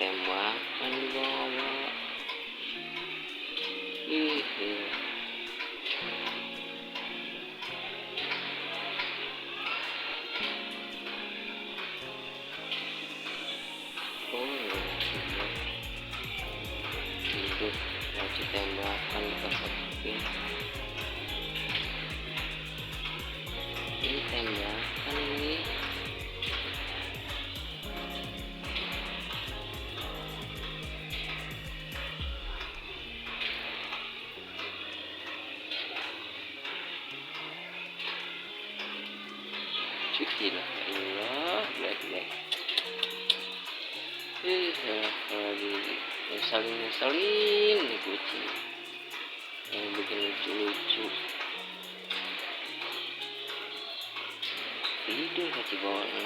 tembakan di bawah. Ih, hidup masih tembakan kepekin. Ini tembakan ini. Cucilah Allah, black. Ngeselin nih kucing yang bikin lucu-lucu. Tidur kaki bawah.